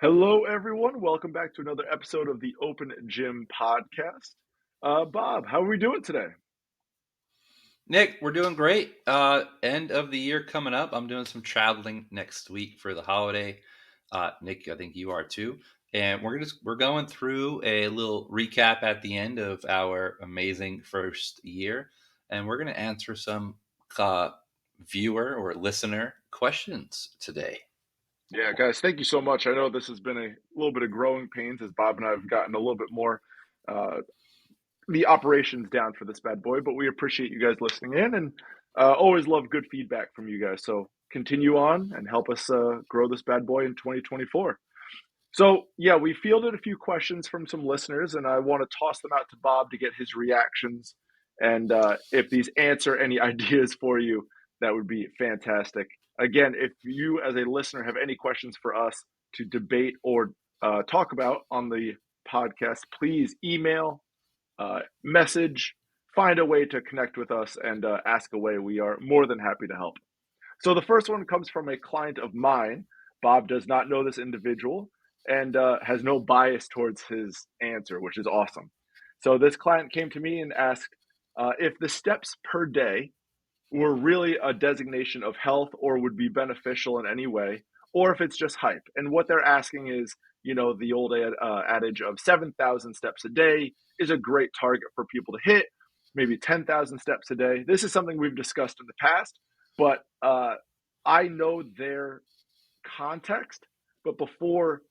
Hello, everyone. Welcome back to another episode of the Open Gym Podcast. Bob, how are we doing today? Nick, we're doing great. End of the year coming up. I'm doing some traveling next week for the holiday. Nick, I think you are too. And we're going through a little recap at the end of our amazing first year, and we're going to answer some uh, viewer or listener questions today. Yeah, guys, thank you so much. I know this has been a little bit of growing pains as Bob and I have gotten a little bit more uh, the operations down for this bad boy, but we appreciate you guys listening in and always love good feedback from you guys. So continue on and help us grow this bad boy in 2024. So, yeah, we fielded a few questions from some listeners, and I want to toss them out to Bob to get his reactions. And if these answer any ideas for you, that would be fantastic. Again, if you as a listener have any questions for us to debate or talk about on the podcast, please email, message, find a way to connect with us and ask away. We are more than happy to help. So the first one comes from a client of mine. Bob does not know this individual and has no bias towards his answer, which is awesome. So this client came to me and asked if the steps per day were really a designation of health or would be beneficial in any way, or if it's just hype. And what they're asking is, the old adage of 7,000 steps a day is a great target for people to hit, maybe 10,000 steps a day. This is something we've discussed in the past, but I know their context. But before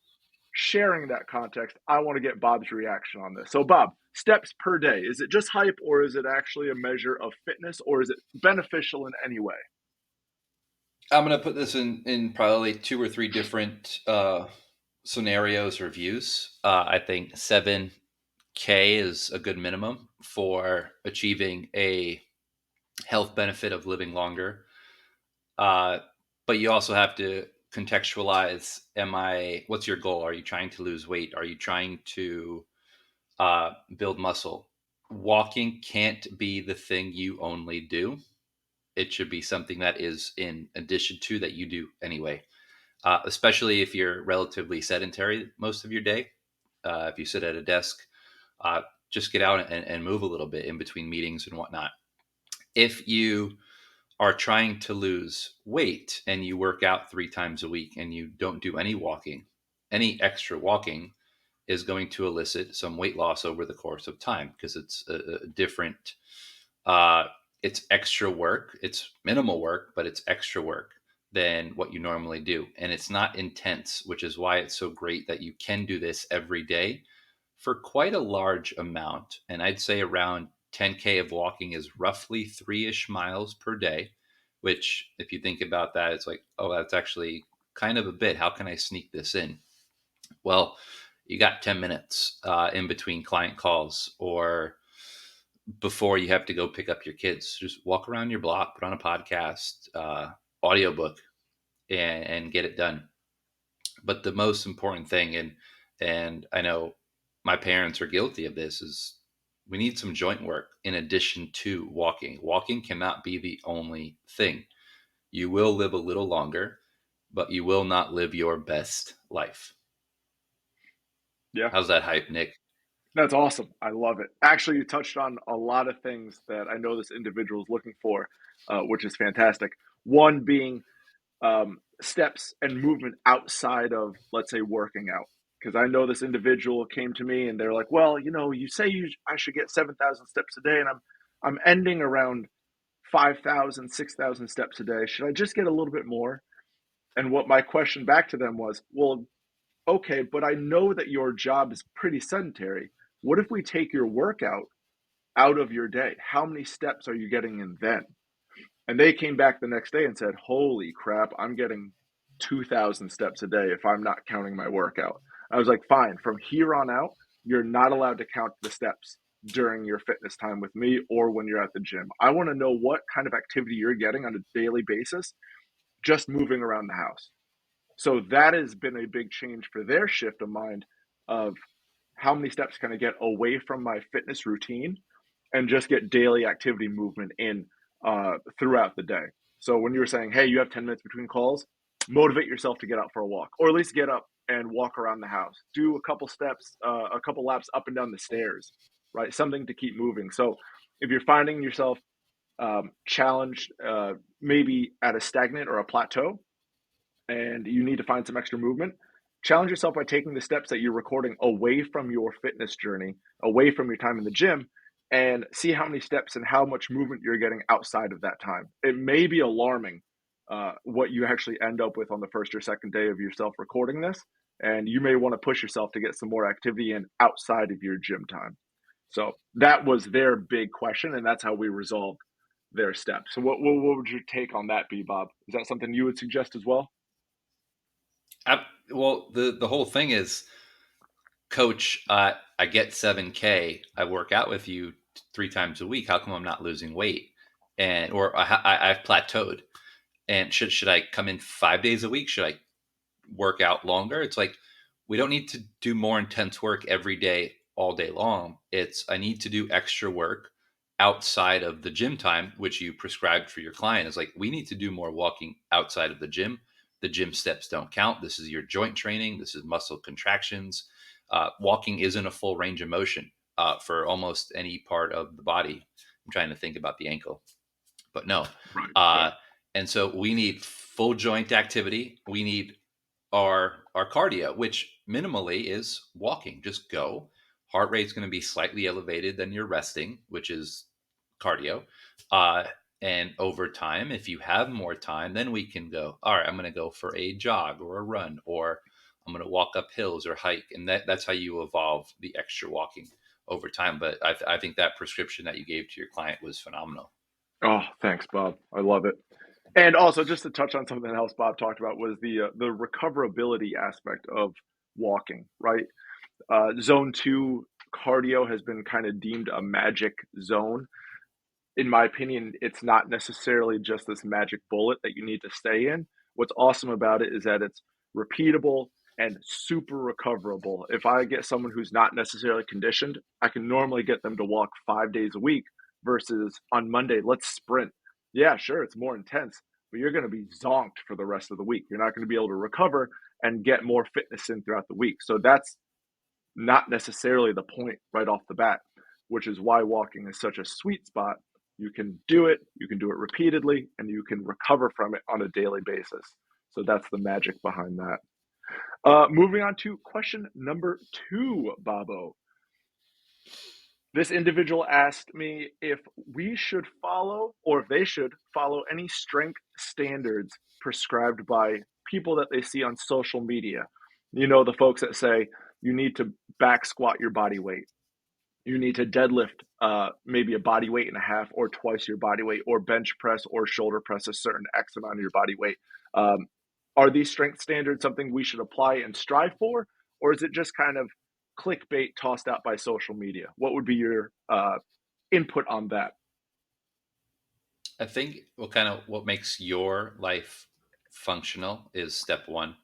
sharing that context, I want to get Bob's reaction on this. So, Bob, steps per day, is it just hype or is it actually a measure of fitness or is it beneficial in any way? I'm going to put this in probably two or three different scenarios or views. I think 7K is a good minimum for achieving a health benefit of living longer. Uh, but you also have to contextualize, what's your goal? Are you trying to lose weight? Are you trying to build muscle? Walking can't be the thing you only do. It should be something that is in addition to that you do anyway, especially if you're relatively sedentary most of your day. If you sit at a desk, uh, just get out and move a little bit in between meetings and whatnot. If you are trying to lose weight and you work out 3 times a week and you don't do any walking, any extra walking is going to elicit some weight loss over the course of time because it's a different, uh, it's extra work. It's minimal work, but it's extra work than what you normally do. And it's not intense, which is why it's so great that you can do this every day for quite a large amount. And I'd say around 10K of walking is roughly 3-ish miles per day, which, if you think about that, it's like, oh, that's actually kind of a bit. How can I sneak this in? Well, you got 10 minutes in between client calls or before you have to go pick up your kids. Just walk around your block, put on a podcast, audiobook, and get it done. But the most important thing, and I know my parents are guilty of this, is we need some joint work in addition to walking. Walking cannot be the only thing. You will live a little longer, but you will not live your best life. Yeah, How's that hype, Nick? that's awesome. I love it. Actually, you touched on a lot of things that I know this individual is looking for, which is fantastic. One being steps and movement outside of, let's say, working out. Because I know this individual came to me and they're like, well, you say I should get 7,000 steps a day, and I'm ending around 5,000, 6,000 steps a day. Should I just get a little bit more? And what my question back to them was, well, okay, but I know that your job is pretty sedentary. What if we take your workout out of your day? How many steps are you getting in then? And they came back the next day and said, holy crap, I'm getting 2,000 steps a day if I'm not counting my workout. I was like, fine, from here on out, you're not allowed to count the steps during your fitness time with me or when you're at the gym. I want to know what kind of activity you're getting on a daily basis, just moving around the house. So that has been a big change for their shift of mind of how many steps can I get away from my fitness routine and just get daily activity movement in throughout the day. So when you were saying, hey, you have 10 minutes between calls, motivate yourself to get out for a walk or at least get up and walk around the house. Do a couple steps, a couple laps up and down the stairs, right? Something to keep moving. So if you're finding yourself challenged, maybe at a stagnant or a plateau, and you need to find some extra movement, challenge yourself by taking the steps that you're recording away from your fitness journey, away from your time in the gym, and see how many steps and how much movement you're getting outside of that time. It may be alarming what you actually end up with on the first or second day of yourself recording this. And you may want to push yourself to get some more activity in outside of your gym time. So that was their big question, and that's how we resolved their steps. So what would your take on that be, Bob? Is that something you would suggest as well? Well, the whole thing is, coach, I get 7K. I work out with you 3 times a week. How come I'm not losing weight? And or I've plateaued. And should I come in 5 days a week? Should I work out longer? It's like, we don't need to do more intense work every day, all day long. It's, I need to do extra work outside of the gym time, which you prescribed for your client. Is like, we need to do more walking outside of the gym. The gym steps don't count. This is your joint training. This is muscle contractions. Walking isn't a full range of motion for almost any part of the body. I'm trying to think about the ankle, but no. Right. Yeah. Uh, and so we need full joint activity. We need our cardio, which minimally is walking. Just go. Heart rate's going to be slightly elevated than you're resting, which is cardio. Uh, and over time, if you have more time, then we can go, all right, I'm going to go for a jog or a run, or I'm going to walk up hills or hike. And that's how you evolve the extra walking over time. But I think that prescription that you gave to your client was phenomenal. Oh, thanks, Bob. I love it. And also, just to touch on something else Bob talked about was the recoverability aspect of walking. Right, zone two cardio has been kind of deemed a magic zone. In my opinion, it's not necessarily just this magic bullet that you need to stay in. What's awesome about it is that it's repeatable and super recoverable. If I get someone who's not necessarily conditioned, I can normally get them to walk 5 days a week versus on Monday, let's sprint. Yeah, sure, it's more intense, but you're going to be zonked for the rest of the week. You're not going to be able to recover and get more fitness in throughout the week. So that's not necessarily the point right off the bat, which is why walking is such a sweet spot. You can do it repeatedly, and you can recover from it on a daily basis. So that's the magic behind that. Moving on to question number two, Babo. This individual asked me if we should follow or if they should follow any strength standards prescribed by people that they see on social media. You know, the folks that say you need to back squat your body weight, you need to deadlift maybe a body weight and a half or twice your body weight, or bench press or shoulder press a certain X amount of your body weight. Um, are these strength standards something we should apply and strive for, or is it just kind of clickbait tossed out by social media? What would be your input on that? I think what makes your life functional is step one,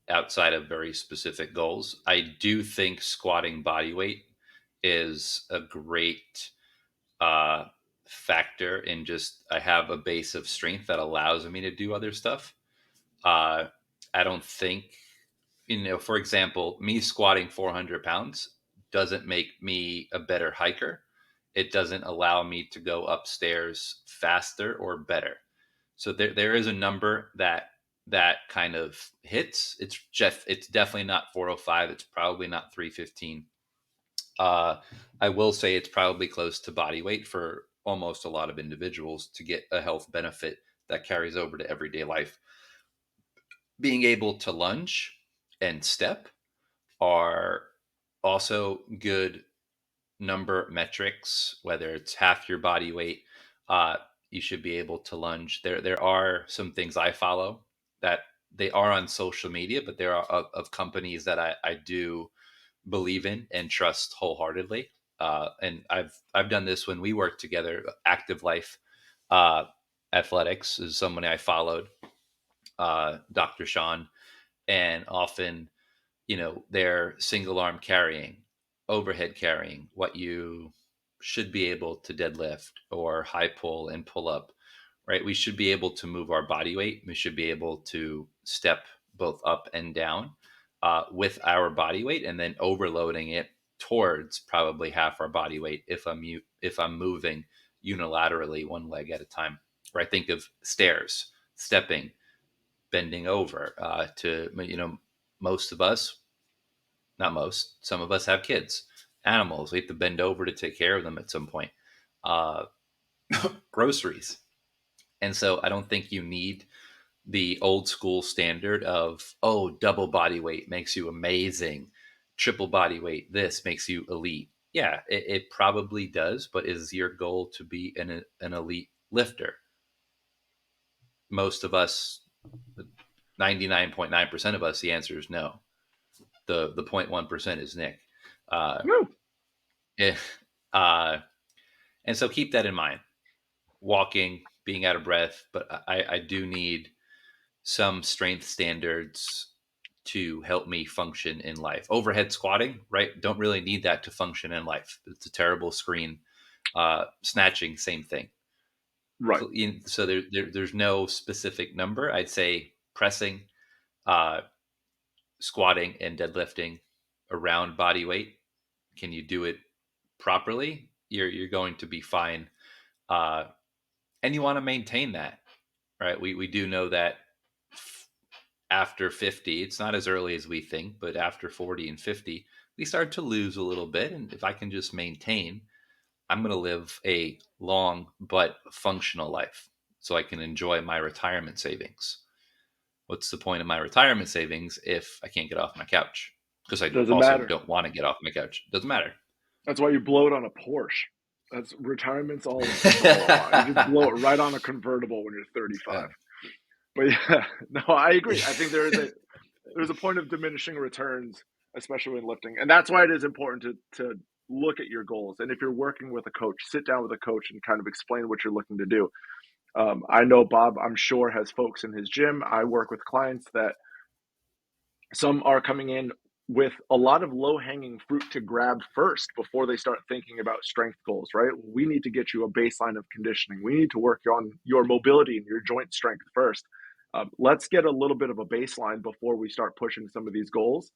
outside of very specific goals. I do think squatting body weight is a great uh, factor in just, I have a base of strength that allows me to do other stuff. Uh, I don't think, for example, me squatting 400 pounds doesn't make me a better hiker. It doesn't allow me to go upstairs faster or better. So there is a number that kind of hits. It's definitely not 405. It's probably not 315. I will say it's probably close to body weight for almost a lot of individuals to get a health benefit that carries over to everyday life. Being able to lunge and step are also good number metrics, whether it's half your body weight. Uh, you should be able to lunge. There are some things I follow that they are on social media, but there are of companies that I do believe in and trust wholeheartedly. And I've done this when we worked together. Active Life uh, Athletics is someone I followed, Dr. Sean, and often, they're single arm carrying, overhead carrying, what you should be able to deadlift or high pull and pull up, right? We should be able to move our body weight. We should be able to step both up and down. with our body weight, and then overloading it towards probably half our body weight if I'm moving unilaterally one leg at a time. Or I think of stairs, stepping, bending over. To most of us, not most, some of us have kids, animals. We have to bend over to take care of them at some point. Uh, Groceries, and so I don't think you need the old school standard of, oh, double body weight makes you amazing, triple body weight this makes you elite. Yeah, it probably does, but is your goal to be an elite lifter? Most of us, 99.9% of us, the answer is no. The 0.1% is Nick. uh, No, eh, uh, and so keep that in mind. Walking, being out of breath, but I do need some strength standards to help me function in life. Overhead squatting, right? Don't really need that to function in life. It's a terrible screen. Snatching, same thing. right. So there's no specific number. I'd say pressing, uh, squatting, and deadlifting around body weight. Can you do it properly? You're going to be fine, uh, and you want to maintain that, right? We do know that after 50, it's not as early as we think, but after 40 and 50, we start to lose a little bit. And if I can just maintain, I'm going to live a long but functional life so I can enjoy my retirement savings. What's the point of my retirement savings if I can't get off my couch? Because I Doesn't also matter. don't want to get off my couch. Doesn't matter. That's why you blow it on a Porsche. That's Retirement's all about. You just blow it right on a convertible when you're 35. But yeah, no, I agree. I think there's a point of diminishing returns, especially when lifting, and that's why it is important to look at your goals. And if you're working with a coach, sit down with a coach and kind of explain what you're looking to do. I know Bob, I'm sure, has folks in his gym. I work with clients that some are coming in with a lot of low hanging fruit to grab first before they start thinking about strength goals, right? We need to get you a baseline of conditioning. We need to work on your mobility and your joint strength first. Let's get a little bit of a baseline before we start pushing some of these goals.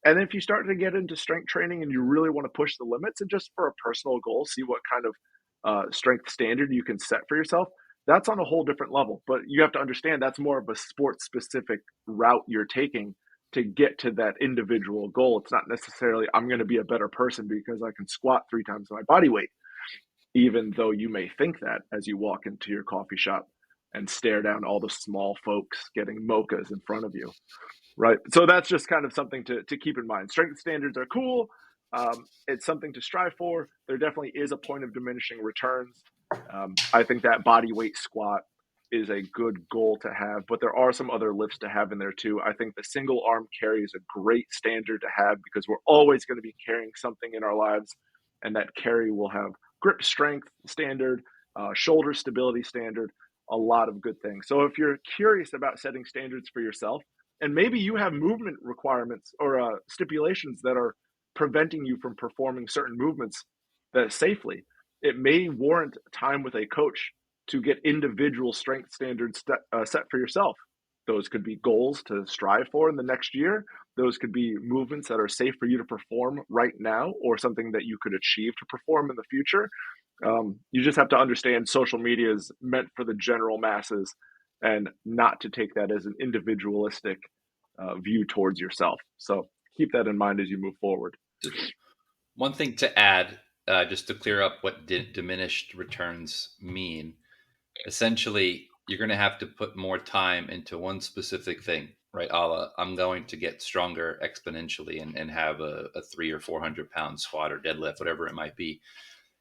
And then if you start to get into strength training and you really want to push the limits and just for a personal goal, see what kind of strength standard you can set for yourself, that's on a whole different level. But you have to understand that's more of a sport specific route you're taking to get to that individual goal. It's not necessarily, I'm going to be a better person because I can squat 3 times my body weight, even though you may think that as you walk into your coffee shop and stare down all the small folks getting mochas in front of you. Right. So that's just kind of something to keep in mind. Strength standards are cool. It's something to strive for. There definitely is a point of diminishing returns. I think that body weight squat is a good goal to have, but there are some other lifts to have in there too. I think the single arm carry is a great standard to have because we're always going to be carrying something in our lives, and that carry will have grip strength standard, shoulder stability standard, a lot of good things. So if you're curious about setting standards for yourself, and maybe you have movement requirements or stipulations that are preventing you from performing certain movements that safely, it may warrant time with a coach to get individual strength standards set for yourself. Those could be goals to strive for in the next year. Those could be movements that are safe for you to perform right now or something that you could achieve to perform in the future. You just have to understand social media is meant for the general masses and not to take that as an individualistic view towards yourself. So keep that in mind as you move forward. One thing to add, just to clear up what diminished returns mean. Essentially, you're going to have to put more time into one specific thing, right? I'm going to get stronger exponentially and have a 300 or 400 pound squat or deadlift, whatever it might be,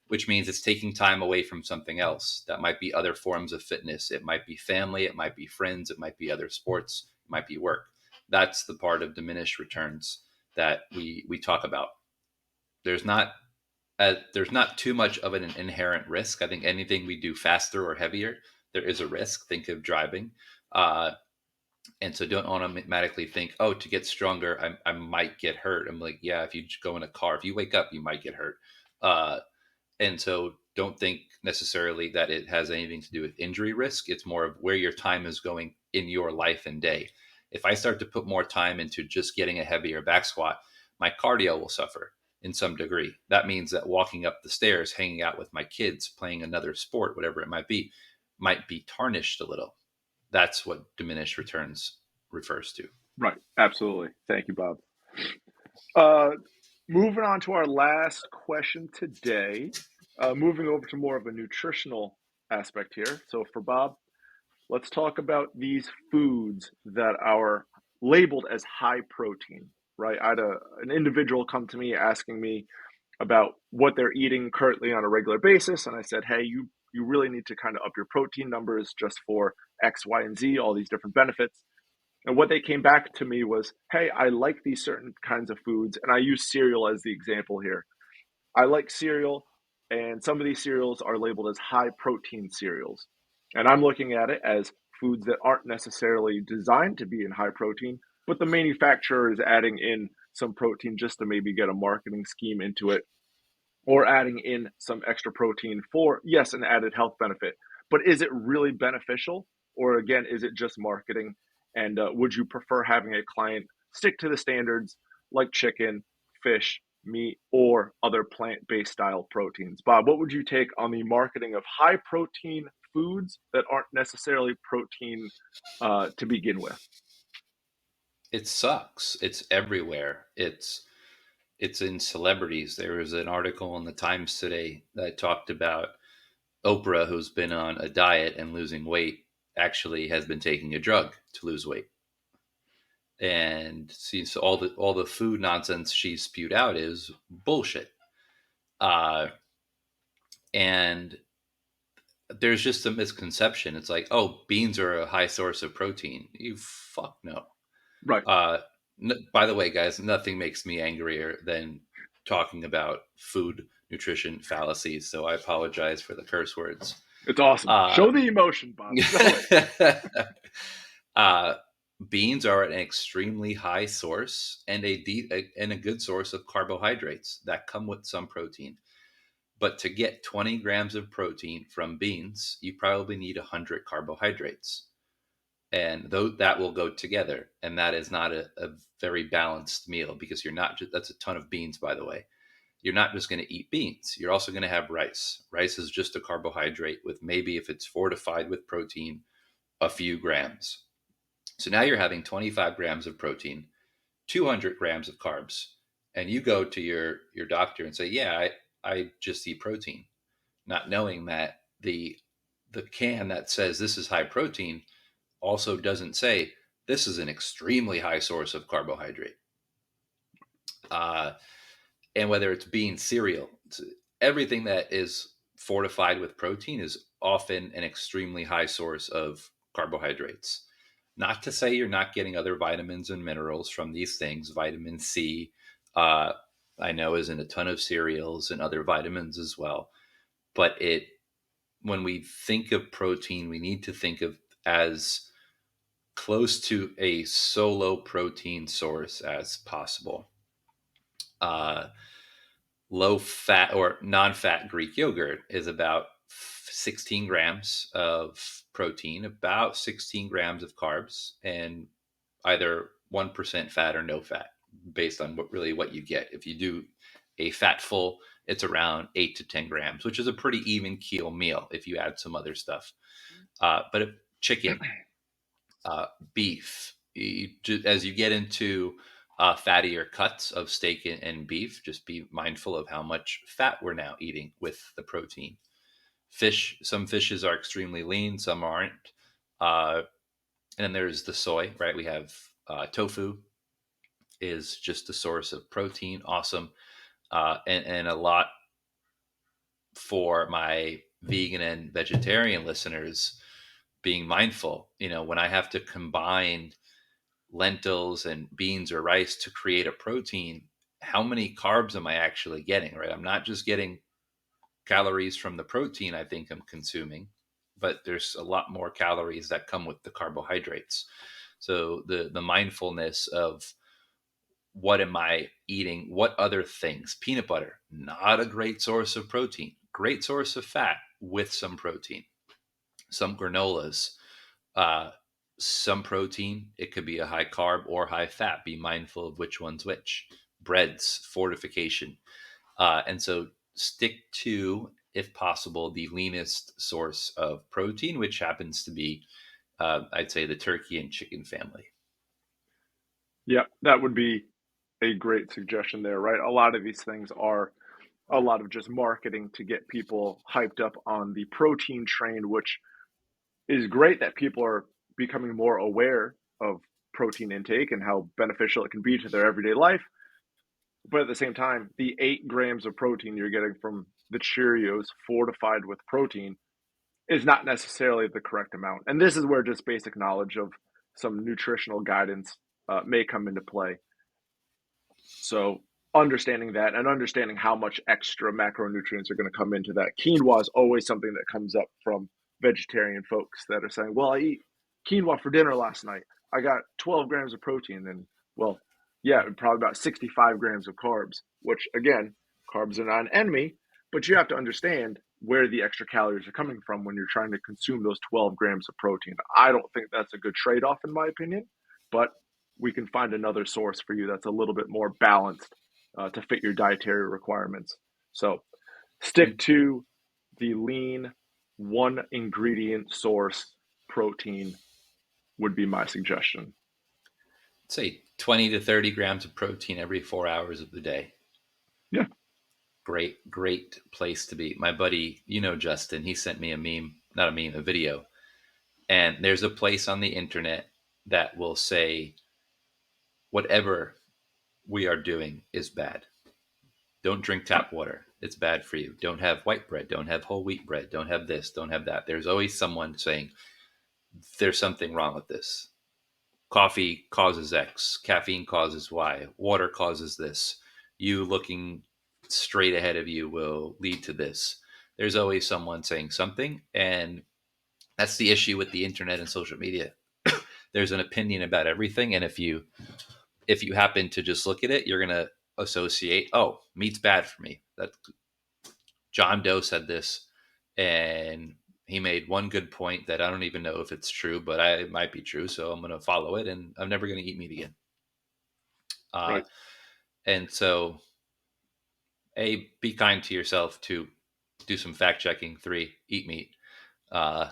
which means it's taking time away from something else. That might be other forms of fitness. It might be family. It might be friends. It might be other sports. It might be work. That's the part of diminished returns that we talk about. There's not there's not too much of an inherent risk. I think anything we do faster or heavier, there is a risk. Think of driving. Uh, and so don't automatically think, oh, to get stronger, I might get hurt. I'm like, yeah, if you go in a car, if you wake up, you might get hurt. Uh, and so don't think necessarily that it has anything to do with injury risk. It's more of where your time is going in your life and day. If I start to put more time into just getting a heavier back squat, my cardio will suffer in some degree. That means that walking up the stairs, hanging out with my kids, playing another sport, whatever it might be tarnished a little. That's what diminished returns refers to. Right. Absolutely. Thank you, Bob. Uh, moving on to our last question today, moving over to more of a nutritional aspect here. So for Bob, let's talk about these foods that are labeled as high protein, right? I had an individual come to me asking me about what they're eating currently on a regular basis. And I said, hey, you really need to kind of up your protein numbers just for X, Y, and Z, all these different benefits. And what they came back to me was, hey, I like these certain kinds of foods. And I use cereal as the example here. I like cereal, and some of these cereals are labeled as high protein cereals. And I'm looking at it as foods that aren't necessarily designed to be in high protein, but the manufacturer is adding in some protein just to maybe get a marketing scheme into it, or adding in some extra protein for, yes, an added health benefit. But is it really beneficial? Or again, is it just marketing? And would you prefer having a client stick to the standards like chicken, fish, meat, or other plant based style proteins? Bob, what would you take on the marketing of high protein foods that aren't necessarily protein to begin with? It sucks. It's everywhere. It's in celebrities. There was an article in the Times today that talked about Oprah, who's been on a diet and losing weight, actually has been taking a drug to lose weight. And see, so all the food nonsense she spewed out is bullshit. Uh, and there's just a misconception. It's like, oh, beans are a high source of protein. You fuck no. Right. Uh, by the way, guys, nothing makes me angrier than talking about food nutrition fallacies. So I apologize for the curse words. It's awesome. Uh, Show the emotion, Bob. Show it. uh, beans are an extremely high source and and a good source of carbohydrates that come with some protein. But to get 20 grams of protein from beans, you probably need 100 carbohydrates. And though that will go together, and that is not a very balanced meal because you're not just, that's a ton of beans, by the way. You're not just going to eat beans. You're also going to have rice. Rice is just a carbohydrate with maybe, if it's fortified with protein, a few grams. So now you're having 25 grams of protein, 200 grams of carbs, and you go to your doctor and say, "Yeah, I just eat protein," not knowing that the can that says this is high protein also doesn't say this is an extremely high source of carbohydrate. Uh, and whether it's bean cereal, everything that is fortified with protein is often an extremely high source of carbohydrates. Not to say you're not getting other vitamins and minerals from these things. Vitamin C, uh, I know, is in a ton of cereals and other vitamins as well. But when we think of protein, we need to think of as close to a solo protein source as possible. Uh, Low fat or non fat Greek yogurt is about 16 grams of protein, about 16 grams of carbs, and either 1% fat or no fat based on what you get. If you do a fat full, it's around 8 to 10 grams, which is a pretty even keel meal if you add some other stuff. But chicken, beef, as you get into fattier cuts of steak and beef, just be mindful of how much fat we're now eating with the protein. Fish, some fishes are extremely lean, some aren't. And then there's the soy, right? We have tofu is just a source of protein, awesome, and a lot for my vegan and vegetarian listeners being mindful. When I have to combine lentils and beans or rice to create a protein, how many carbs am I actually getting, right? I'm not just getting calories from the protein I think I'm consuming, but there's a lot more calories that come with the carbohydrates. So the mindfulness of what am I eating? What other things? Peanut butter, not a great source of protein, great source of fat with some protein. Some granolas, uh, some protein. It could be a high carb or high fat. Be mindful of which one's which. Breads, fortification. And so stick to, if possible, the leanest source of protein, which happens to be, I'd say, the turkey and chicken family. Yeah, that would be a great suggestion there, right? A lot of these things are a lot of just marketing to get people hyped up on the protein train, which is great that people are becoming more aware of protein intake and how beneficial it can be to their everyday life. But at the same time, the 8 grams of protein you're getting from the Cheerios fortified with protein is not necessarily the correct amount. And this is where just basic knowledge of some nutritional guidance may come into play. So understanding that and understanding how much extra macronutrients are going to come into that. Quinoa is always something that comes up from vegetarian folks that are saying, well, I eat quinoa for dinner last night. I got 12 grams of protein. And well, yeah, probably about 65 grams of carbs, which again, carbs are not an enemy, but you have to understand where the extra calories are coming from when you're trying to consume those 12 grams of protein. I don't think that's a good trade off, in my opinion, but we can find another source for you that's a little bit more balanced to fit your dietary requirements. So stick And to the lean, one ingredient source protein would be my suggestion. say 20 to 30 grams of protein every 4 hours of the day. Yeah. Great place to be. My buddy, Justin, he sent me a meme, not a meme, a video. And there's a place on the internet that will say whatever we are doing is bad. Don't drink tap water. It's bad for you. Don't have white bread. Don't have whole wheat bread. Don't have this. Don't have that. There's always someone saying there's something wrong with this. Coffee causes X. Caffeine causes Y. Water causes this. You looking straight ahead of you will lead to this. There's always someone saying something. And that's the issue with the internet and social media. There's an opinion about everything. And if you happen to just look at it, you're going to associate, oh, meat's bad for me. That John Doe said this, and he made one good point that I don't even know if it's true, but it might be true. So I'm going to follow it, and I'm never going to eat meat again. Uh, Right. and so, A, be kind to yourself. To do some fact checking. 3, eat meat. Uh,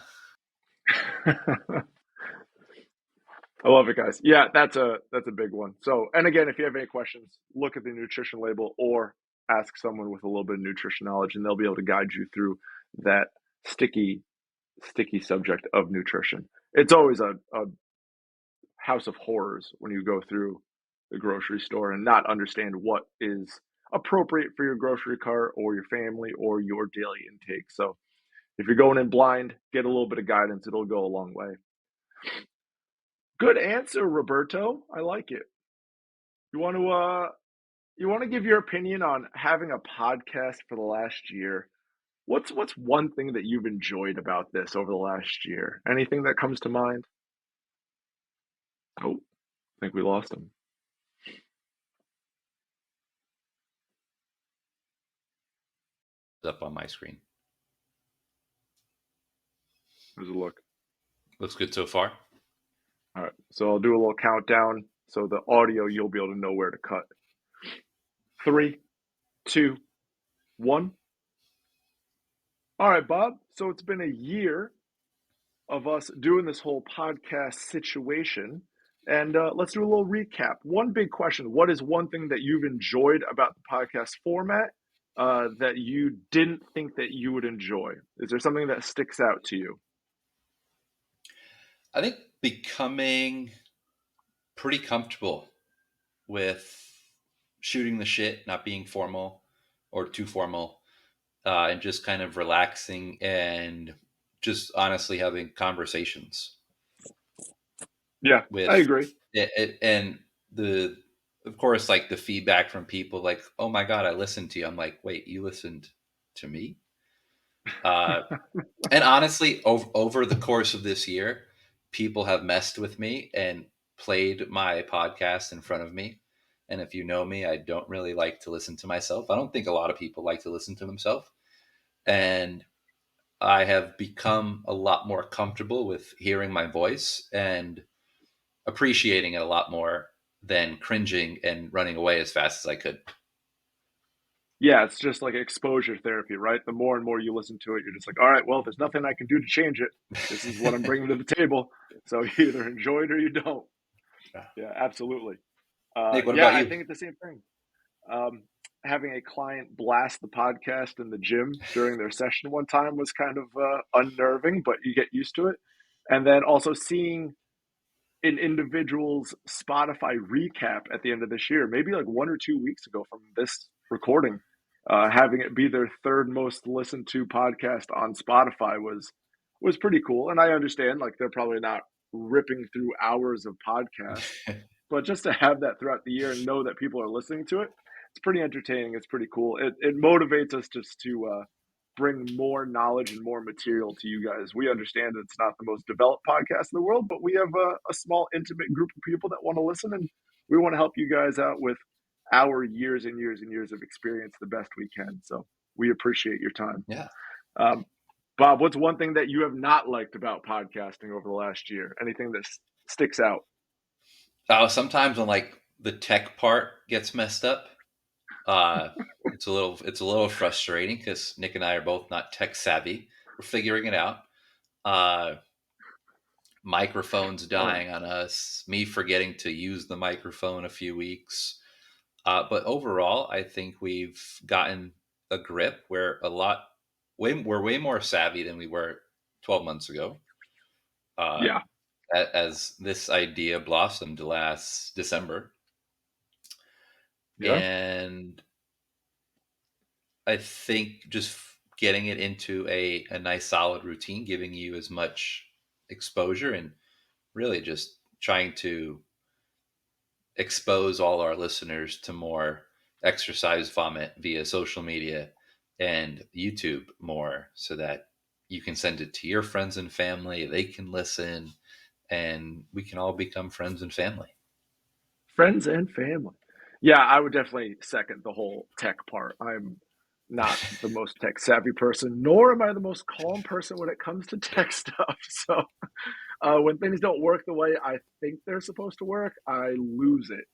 I love it, guys. Yeah, that's a big one. So, and again, if you have any questions, look at the nutrition label or ask someone with a little bit of nutrition knowledge, and they'll be able to guide you through that sticky, sticky subject of nutrition. It's always a house of horrors when you go through the grocery store and not understand what is appropriate for your grocery cart or your family or your daily intake. So, if you're going in blind, get a little bit of guidance. It'll go a long way. Good answer, Roberto. I like it. You want to give your opinion on having a podcast for the last year. What's one thing that you've enjoyed about this over the last year? Anything that comes to mind? Oh, I think we lost him. up on my screen. There's a look. Looks good so far. All right, so I'll do a little countdown. So the audio, you'll be able to know where to cut. 3, 2, 1. All right, Bob. So it's been a year of us doing this whole podcast situation. And let's do a little recap. One big question: what is one thing that you've enjoyed about the podcast format that you didn't think that you would enjoy? Is there something that sticks out to you? I think becoming pretty comfortable with shooting the shit, not being formal or too formal, and just kind of relaxing and just honestly having conversations Yeah, I with agree. it, and the of course like the feedback from people like, oh my god, I listened to you. I'm like, wait, you listened to me? uh and honestly, over the course of this year, people have messed with me and played my podcast in front of me. And if you know me, I don't really like to listen to myself. I don't think a lot of people like to listen to themselves. And I have become a lot more comfortable with hearing my voice and appreciating it a lot more than cringing and running away as fast as I could. Yeah, it's just like exposure therapy, right? The more and more you listen to it, you're just like, all right, well, there's nothing I can do to change it. This is what I'm bringing to the table. So you either enjoy it or you don't. Yeah, absolutely. Nick, what Yeah, about I you? think it's the same thing. Um, Having a client blast the podcast in the gym during their session one time was kind of unnerving, but you get used to it. And then also seeing an individual's Spotify recap at the end of this year, maybe like 1 or 2 weeks ago from this recording, having it be their third most listened to podcast on Spotify was pretty cool. And I understand like they're probably not ripping through hours of podcasts, but just to have that throughout the year and know that people are listening to it, it's pretty entertaining. It's pretty cool. It motivates us just to bring more knowledge and more material to you guys. We understand it's not the most developed podcast in the world, but we have a small, intimate group of people that want to listen, and we want to help you guys out with our years and years and years of experience the best we can. So we appreciate your time. Yeah. Um, Bob, what's one thing that you have not liked about podcasting over the last year? Anything that sticks out? Sometimes when like the tech part gets messed up, uh, it's a little frustrating because Nick and I are both not tech savvy. We're figuring it out. Uh, Microphones Oh, dying on us, me forgetting to use the microphone a few weeks. But overall, I think we've gotten a grip. We're way more savvy than we were 12 months ago. Uh, yeah, as this idea blossomed last December, yeah. and I think just getting it into a nice solid routine, giving you as much exposure, and really just trying to expose all our listeners to more exercise vomit via social media and YouTube more so that you can send it to your friends and family, they can listen, and we can all become friends and family. Friends and family. Yeah, I would definitely second the whole tech part. I'm not the most tech savvy person, nor am I the most calm person when it comes to tech stuff. So when things don't work the way I think they're supposed to work, I lose it.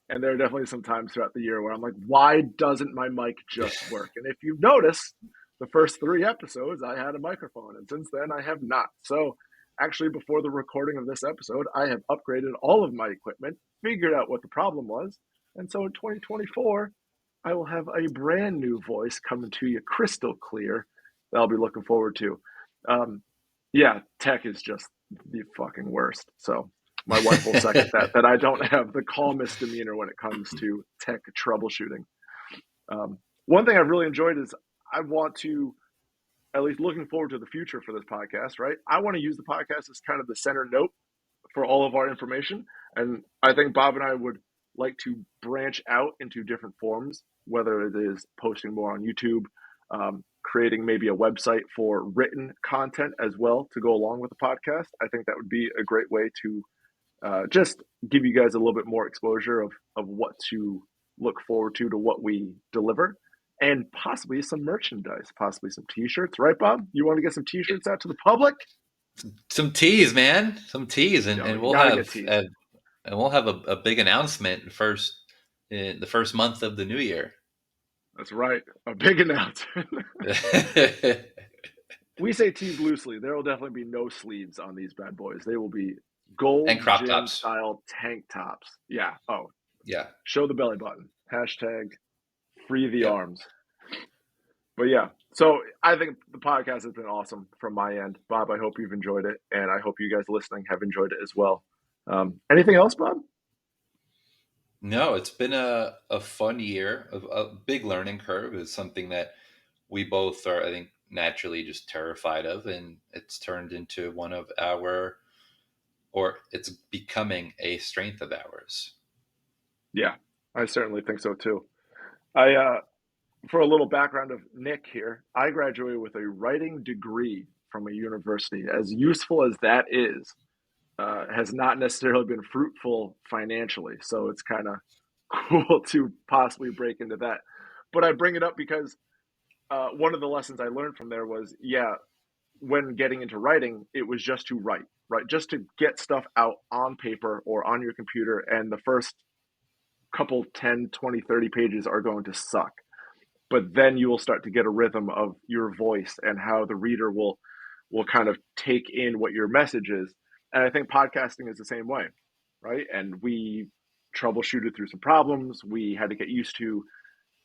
And there are definitely some times throughout the year where I'm like, why doesn't my mic just work? And if you notice, the first 3 episodes, I had a microphone. And since then, I have not. So actually, before the recording of this episode, I have upgraded all of my equipment, figured out what the problem was. And so in 2024, I will have a brand new voice coming to you crystal clear that I'll be looking forward to. Um, yeah, tech is just the fucking worst. So my wife will second that I don't have the calmest demeanor when it comes to tech troubleshooting. One thing I've really enjoyed is I want to, at least looking forward to the future for this podcast, right? I want to use the podcast as kind of the center note for all of our information. And I think Bob and I would like to branch out into different forms, whether it is posting more on YouTube, creating maybe a website for written content as well to go along with the podcast. I think that would be a great way to just give you guys a little bit more exposure of what to look forward to what we deliver. And possibly some merchandise, possibly some T-shirts, right, Bob? You want to get some T-shirts out to the public? Some teas, man, some teas, and, No, and you we'll gotta get have teas. and we'll have a big announcement first in the first month of the new year. That's right. A big announcement. We say tees loosely. There will definitely be no sleeves on these bad boys. They will be And gold crop gym tops. style tank tops. Yeah. Oh, Yeah. show the belly button. Hashtag free the Yep. arms. But yeah, so I think the podcast has been awesome from my end. Bob, I hope you've enjoyed it. And I hope you guys listening have enjoyed it as well. Anything else, Bob? No, it's been a fun year. A big learning curve is something that we both are, I think, naturally just terrified of, and it's turned into one of our, or it's becoming a strength of ours. Yeah, I certainly think so too. I for a little background of Nick here, I graduated with a writing degree from a university. As useful as that is, has not necessarily been fruitful financially. So it's kind of cool to possibly break into that. But I bring it up because one of the lessons I learned from there was, yeah, when getting into writing, it was just to write, right? Just to get stuff out on paper or on your computer. And the first couple 10, 20, 30 pages are going to suck. But then you will start to get a rhythm of your voice and how the reader will kind of take in what your message is. And I think podcasting is the same way, right? And we troubleshooted through some problems. We had to get used to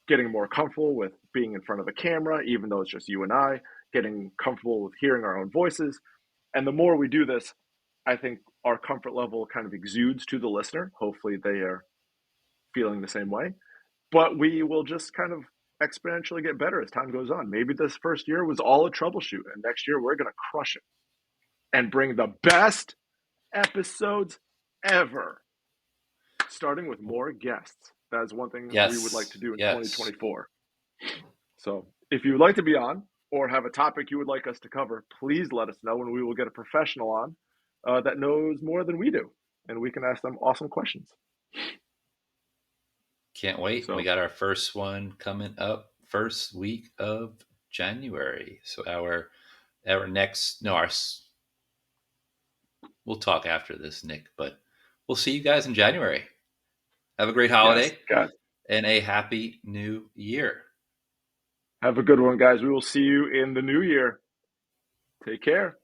getting more comfortable with being in front of the camera, even though it's just you and I, getting comfortable with hearing our own voices. And the more we do this, I think our comfort level kind of exudes to the listener. Hopefully, they are feeling the same way. But we will just kind of exponentially get better as time goes on. Maybe this first year was all a troubleshoot, and next year we're going to crush it and bring the best episodes ever, starting with more guests. That is one thing we would like Yes. to do in Yes. 2024. So if you would like to be on or have a topic you would like us to cover, please let us know and we will get a professional on that knows more than we do. And we can ask them awesome questions. Can't wait. We So, got our first one coming up first week of January. So our next no our we'll talk after this, Nick, but we'll see you guys in January. Have a great yes, holiday guys, and a happy new year. have a good one, guys. We will see you in the new year. Take care.